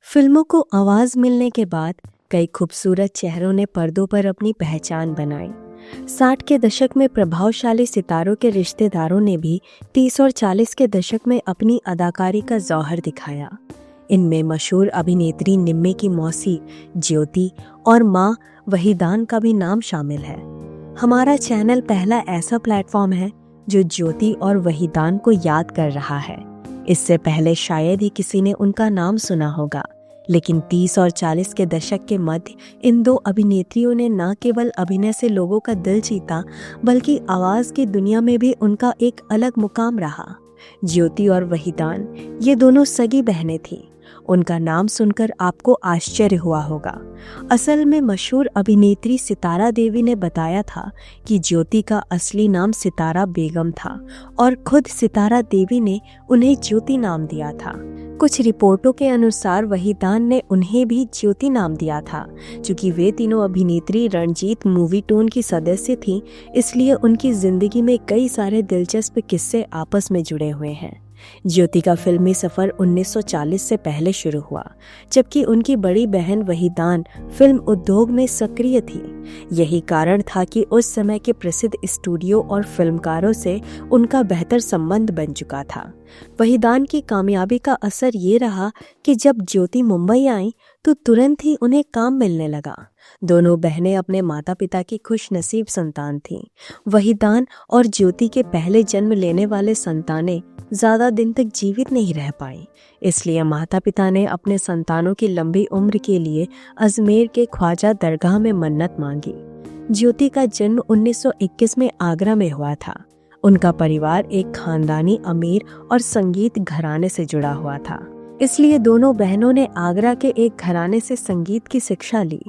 फिल्मों को आवाज मिलने के बाद कई खूबसूरत चेहरों ने पर्दों पर अपनी पहचान बनाई। 60 के दशक में प्रभावशाली सितारों के रिश्तेदारों ने भी 30 और 40 के दशक में अपनी अदाकारी का जौहर दिखाया। इनमें मशहूर अभिनेत्री निम्मी की मौसी ज्योति और मां वहीदान का भी नाम शामिल है। हमारा चैनल पहला ऐसा प्लेटफॉर्म है जो ज्योति और वहीदान को याद कर रहा है। इससे पहले शायद ही किसी ने उनका नाम सुना होगा, लेकिन 30 और 40 के दशक के मध्य इन दो अभिनेत्रियों ने न केवल अभिनय से लोगों का दिल जीता, बल्कि आवाज की दुनिया में भी उनका एक अलग मुकाम रहा। ज्योति और वहीदान ये दोनों सगी बहनें थीं। उनका नाम सुनकर आपको आश्चर्य हुआ होगा। असल में मशहूर अभिनेत्री सितारा देवी ने बताया था कि ज्योति का असली नाम सितारा बेगम था और खुद सितारा देवी ने उन्हें ज्योति नाम दिया था। कुछ रिपोर्टों के अनुसार वहीदान ने उन्हें भी ज्योति नाम दिया था। चूंकि वे तीनों अभिनेत्री रणजीत मूवी टोन की सदस्य थीं, इसलिए उनकी जिंदगी में कई सारे दिलचस्प किस्से आपस में जुड़े हुए हैं। ज्योति का फिल्मी सफर 1940 से पहले शुरू हुआ, जबकि उनकी बड़ी बहन वहीदान फिल्म उद्योग में सक्रिय थी। यही कारण था कि उस समय के प्रसिद्ध स्टूडियो और फिल्मकारों से उनका बेहतर संबंध बन चुका था। वहीदान की कामयाबी का असर ये रहा कि जब ज्योति मुंबई आई तो तुरंत ही उन्हें काम मिलने लगा। दोनों बहनें अपने माता पिता की खुशनसीब संतान थीं। वहीदान और ज्योति के पहले जन्म लेने वाले संतानें ज्यादा दिन तक जीवित नहीं रह पाई, इसलिए माता पिता ने अपने संतानों की लंबी उम्र के लिए अजमेर के ख्वाजा दरगाह में मन्नत मांगी। ज्योति का जन्म 1921 में आगरा में हुआ था। उनका परिवार एक खानदानी अमीर और संगीत घराने से जुड़ा हुआ था, इसलिए दोनों बहनों ने आगरा के एक घराने से संगीत की शिक्षा ली।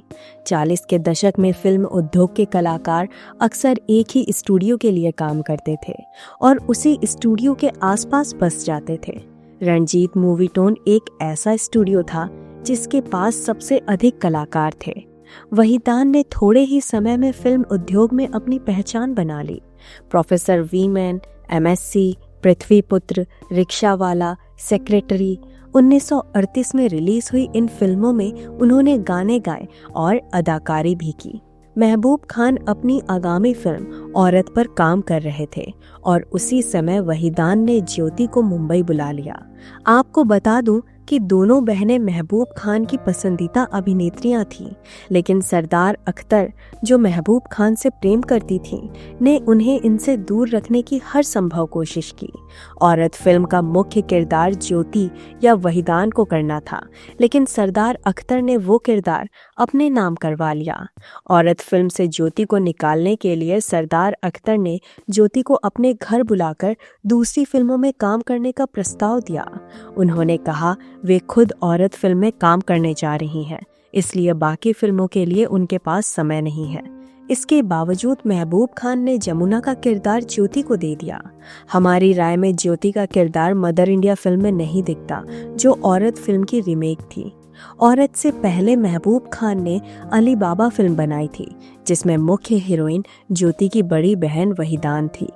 40 के दशक में फिल्म उद्योग के कलाकार अक्सर एक ही स्टूडियो के लिए काम करते थे और उसी स्टूडियो के आसपास बस जाते थे। रणजीत मूवी टोन एक ऐसा स्टूडियो था जिसके पास सबसे अधिक कलाकार थे। वहीदान ने थोड़े ही समय में फिल्म उद्योग में अपनी पहचान बना ली। प्रोफेसर वीमैन, MSc, पृथ्वीपुत्र, रिक्शावाला, सेक्रेटरी 1938 में रिलीज हुई इन फिल्मों में उन्होंने गाने गाए और अदाकारी भी की। महबूब खान अपनी आगामी फिल्म औरत पर काम कर रहे थे और उसी समय वहीदान ने ज्योति को मुंबई बुला लिया। आपको बता दूं कि दोनों बहनें महबूब खान की पसंदीदा अभिनेत्रियां थीं, लेकिन सरदार अख्तर, जो महबूब खान से प्रेम करती थीं, ने उन्हें इनसे दूर रखने की हर संभव कोशिश की। औरत फिल्म का मुख्य किरदार ज्योति या वहीदान को करना था, लेकिन सरदार अख्तर ने वो किरदार अपने नाम करवा लिया। औरत फिल्म से ज्योति को निकालने के लिए सरदार अख्तर ने ज्योति को अपने घर बुलाकर दूसरी फिल्मों में काम करने का प्रस्ताव दिया। उन्होंने कहा वे खुद औरत फिल्म में काम करने जा रही हैं, इसलिए बाकी फिल्मों के लिए उनके पास समय नहीं है। इसके बावजूद महबूब खान ने जमुना का किरदार ज्योति को दे दिया। हमारी राय में ज्योति का किरदार मदर इंडिया फिल्म में नहीं दिखता, जो औरत फिल्म की रीमेक थी। औरत से पहले महबूब खान ने अली बाबा फिल्म बनाई थी, जिसमें मुख्य हीरोइन ज्योति की बड़ी बहन वहीदान थी।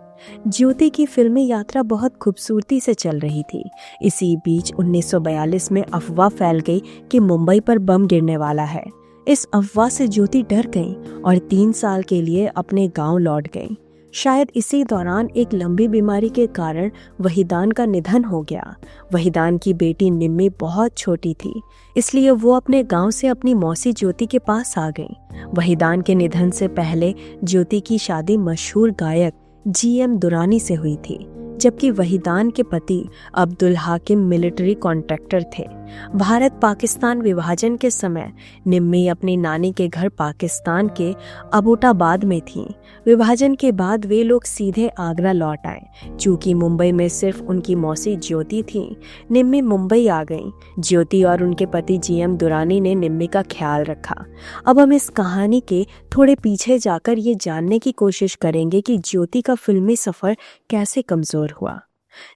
ज्योति की फिल्मी यात्रा बहुत खूबसूरती से चल रही थी। इसी बीच 1942 में अफवाह फैल गई कि मुंबई पर बम गिरने वाला है। इस अफवाह से ज्योति डर गई और 3 साल के लिए अपने गांव लौट गई। शायद इसी दौरान एक लंबी बीमारी के कारण वहीदान का निधन हो गया। वहीदान की बेटी निम्मी बहुत छोटी थी, इसलिए वो अपने गांव से अपनी मौसी ज्योति के पास आ गई। वहीदान के निधन से पहले ज्योति की शादी मशहूर गायक GM दुरानी से हुई थी, जबकि वहीदान के पति अब्दुल हाकिम मिलिट्री कॉन्ट्रैक्टर थे। भारत पाकिस्तान विभाजन के समय निम्मी अपनी नानी के घर पाकिस्तान के अबोटाबाद में थीं। विभाजन के बाद वे लोग सीधे आगरा लौट आए। चूंकि मुंबई में सिर्फ उनकी मौसी ज्योति थी, निम्मी मुंबई आ गईं। ज्योति और उनके पति GM दुरानी ने निम्मी का ख्याल रखा। अब हम इस कहानी के थोड़े पीछे जाकर ये जानने की कोशिश करेंगे कि ज्योति का फिल्मी सफर कैसे कमजोर हुआ।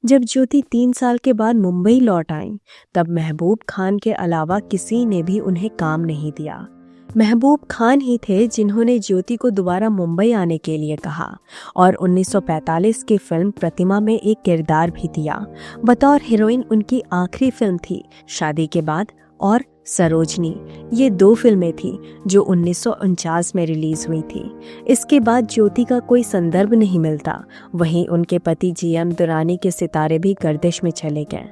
जब ज्योति 3 साल के बाद मुंबई लौट आई, तब महबूब खान के अलावा किसी ने भी उन्हें काम नहीं दिया। महबूब खान ही थे जिन्होंने ज्योति को दोबारा मुंबई आने के लिए कहा और 1945 की फिल्म प्रतिमा में एक किरदार भी दिया। बतौर हीरोइन उनकी आखिरी फिल्म थी शादी के बाद और सरोजनी, ये 2 फिल्में थी जो 1949 में रिलीज हुई थी। इसके बाद ज्योति का कोई संदर्भ नहीं मिलता। वहीं उनके पति जीएम दुरानी के सितारे भी गर्दिश में चले गए।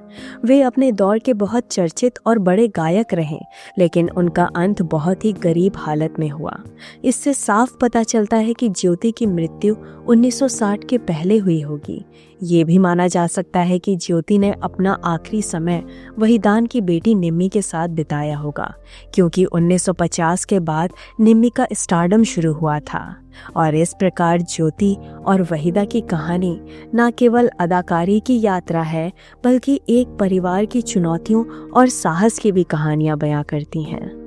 वे अपने दौर के बहुत चर्चित और बड़े गायक रहे, लेकिन उनका अंत बहुत ही गरीब हालत में हुआ। इससे साफ पता चलता है कि ज्योति की मृत्यु 1960 के पहले हुई होगी। ये भी माना जा सकता है कि ज्योति ने अपना आखिरी समय वहीदान की बेटी निम्मी के साथ बिताया होगा, क्योंकि 1950 के बाद निम्मी का स्टारडम शुरू हुआ था। और इस प्रकार ज्योति और वहीदा की कहानी न केवल अदाकारी की यात्रा है, बल्कि एक परिवार की चुनौतियों और साहस की भी कहानियां बयां करती हैं।